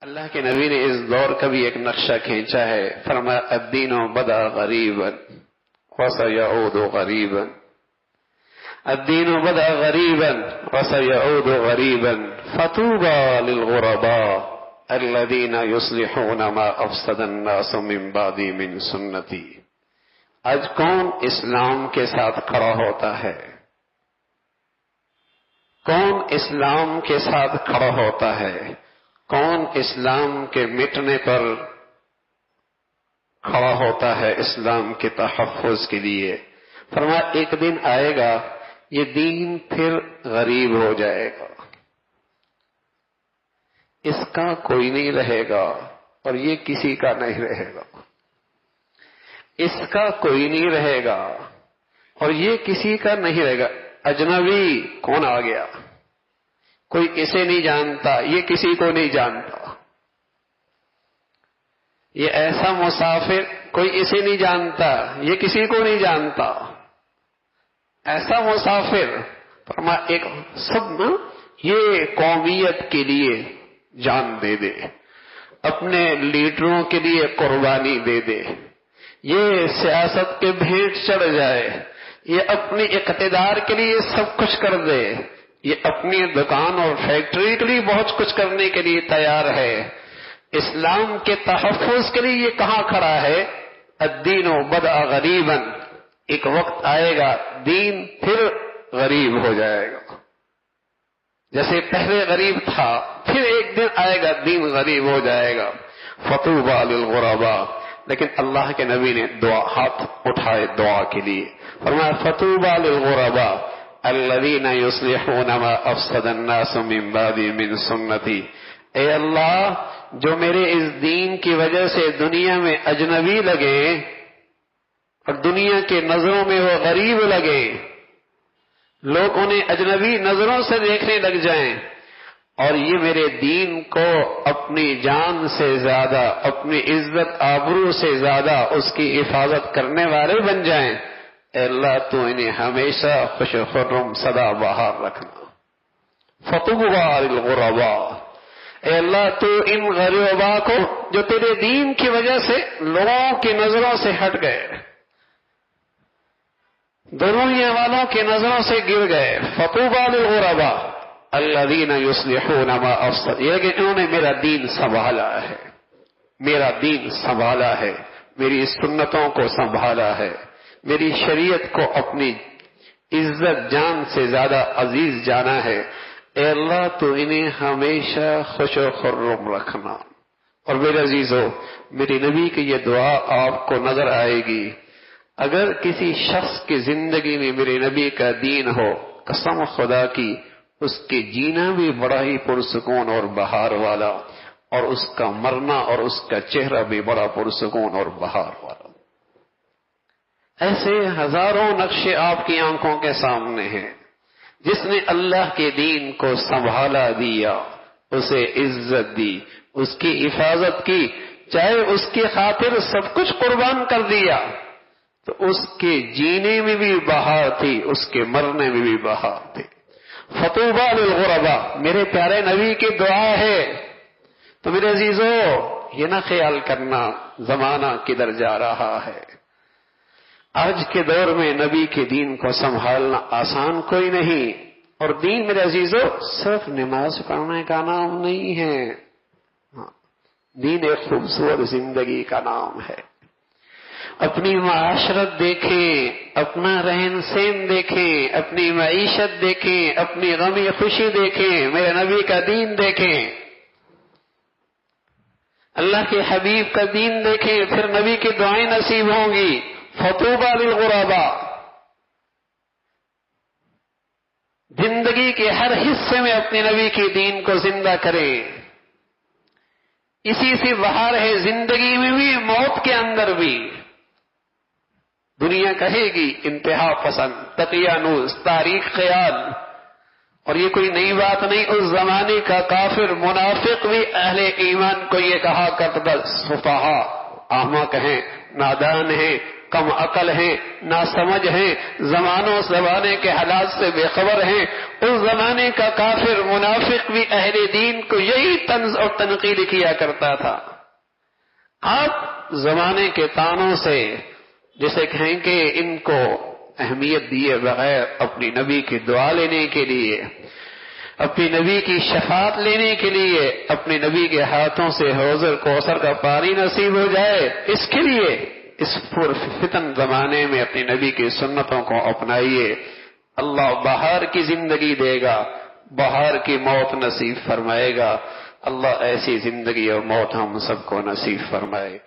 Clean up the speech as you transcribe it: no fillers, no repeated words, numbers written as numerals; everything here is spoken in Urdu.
اللہ کے نبی نے اس دور کا بھی ایک نقشہ کھینچا ہے، فرمایا الدین بدا غریبا وسيعود غریبا، الدین بدا غریبا وسيعود غریبا فطوبى للغرباء الذين يصلحون ما افسد الناس من بعدي من سنتي۔ آج کون اسلام کے ساتھ کھڑا ہوتا ہے؟ کون اسلام کے ساتھ کھڑا ہوتا ہے؟ کون اسلام کے مٹنے پر کھڑا ہوتا ہے اسلام کے تحفظ کے لیے؟ فرمایا ایک دن آئے گا یہ دین پھر غریب ہو جائے گا، اس کا کوئی نہیں رہے گا اور یہ کسی کا نہیں رہے گا، اس کا کوئی نہیں رہے گا اور یہ کسی کا نہیں رہے گا۔ اجنبی کون آ گیا؟ کوئی اسے نہیں جانتا، یہ کسی کو نہیں جانتا۔ یہ ایسا مسافر، کوئی اسے نہیں جانتا، یہ کسی کو نہیں جانتا۔ ایسا مسافر، فرمایا ایک سب نا یہ قومیت کے لیے جان دے دے، اپنے لیڈروں کے لیے قربانی دے دے، یہ سیاست کے بھیٹ چڑھ جائے، یہ اپنی اقتدار کے لیے سب کچھ کر دے، یہ اپنی دکان اور فیکٹری کے لیے بہت کچھ کرنے کے لیے تیار ہے، اسلام کے تحفظ کے لیے یہ کہاں کھڑا ہے؟ الدین بدا غریبا، ایک وقت آئے گا دین پھر غریب ہو جائے گا، جیسے پہلے غریب تھا پھر ایک دن آئے گا دین غریب ہو جائے گا۔ فطوبى للغرباء، لیکن اللہ کے نبی نے ہاتھ اٹھائے دعا کے لیے، فرمایا فطوبى للغرباء الذين يصلحون ما افسد الناس من بعدي من سنتي۔ اے اللہ جو میرے اس دین کی وجہ سے دنیا میں اجنبی لگے اور دنیا کے نظروں میں وہ غریب لگے، لوگ انہیں اجنبی نظروں سے دیکھنے لگ جائیں اور یہ میرے دین کو اپنی جان سے زیادہ، اپنی عزت آبرو سے زیادہ اس کی حفاظت کرنے والے بن جائیں، اے اللہ تو انہیں ہمیشہ خوش و خرم سدا بہار رکھنا۔ فطوبى للغرباء، اے اللہ تو ان غریباء کو جو تیرے دین کی وجہ سے لوگوں کی نظروں سے ہٹ گئے، دنیا والوں کی نظروں سے گر گئے، فطوبى للغرباء الذين يصلحون ما افسد، یہ کہ انہوں نے میرا دین سنبھالا ہے، میرا دین سنبھالا ہے، میری سنتوں کو سنبھالا ہے، میری شریعت کو اپنی عزت جان سے زیادہ عزیز جانا ہے، اے اللہ تو انہیں ہمیشہ خوش و خرم رکھنا۔ اور میرے عزیزو، میری نبی کی یہ دعا آپ کو نظر آئے گی، اگر کسی شخص کی زندگی میں میرے نبی کا دین ہو، قسم خدا کی اس کے جینا بھی بڑا ہی پرسکون اور بہار والا، اور اس کا مرنا اور اس کا چہرہ بھی بڑا پرسکون اور بہار والا۔ ایسے ہزاروں نقشے آپ کی آنکھوں کے سامنے ہیں، جس نے اللہ کے دین کو سنبھالا دیا، اسے عزت دی، اس کی حفاظت کی، چاہے اس کی خاطر سب کچھ قربان کر دیا، تو اس کے جینے میں بھی بہار تھی، اس کے مرنے میں بھی بہار تھی۔ فطوبى للغرباء، میرے پیارے نبی کی دعا ہے۔ تو میرے عزیزو، یہ نہ خیال کرنا زمانہ کدھر جا رہا ہے۔ آج کے دور میں نبی کے دین کو سنبھالنا آسان کوئی نہیں، اور دین میرے عزیزو صرف نماز پڑھنے کا نام نہیں ہے، دین ایک خوبصورت زندگی کا نام ہے۔ اپنی معاشرت دیکھیں، اپنا رہن سہن دیکھیں، اپنی معیشت دیکھیں، اپنی غمی خوشی دیکھیں، میرے نبی کا دین دیکھیں، اللہ کے حبیب کا دین دیکھیں، پھر نبی کی دعائیں نصیب ہوں گی۔ فطوبى للغرباء، زندگی کے ہر حصے میں اپنے نبی کے دین کو زندہ کریں، اسی سے بہار ہے زندگی میں بھی، موت کے اندر بھی۔ دنیا کہے گی انتہا پسند، تقیانوس، تاریخ خیال، اور یہ کوئی نئی بات نہیں، اس زمانے کا کافر منافق بھی اہل ایمان کو یہ کہا کرتا، سفہا احمق ہیں، نادان ہیں، کم عقل ہیں، ناسمجھ ہیں، زمانوں زمانے کے حالات سے بے خبر ہیں. اس زمانے کا کافر منافق بھی اہل دین کو یہی طنز اور تنقید کیا کرتا تھا. آپ زمانے کے طعنوں سے جسے کہیں کہ ان کو اہمیت دیے بغیر اپنی نبی کی دعا لینے کے لیے، اپنی نبی کی شفاعت لینے کے لیے، اپنے نبی کے ہاتھوں سے حوض کوثر کا پانی نصیب ہو جائے، اس کے لیے اس پر فتن زمانے میں اپنی نبی کی سنتوں کو اپنائیے. اللہ بہار کی زندگی دے گا، بہار کی موت نصیب فرمائے گا. اللہ ایسی زندگی اور موت ہم سب کو نصیب فرمائے.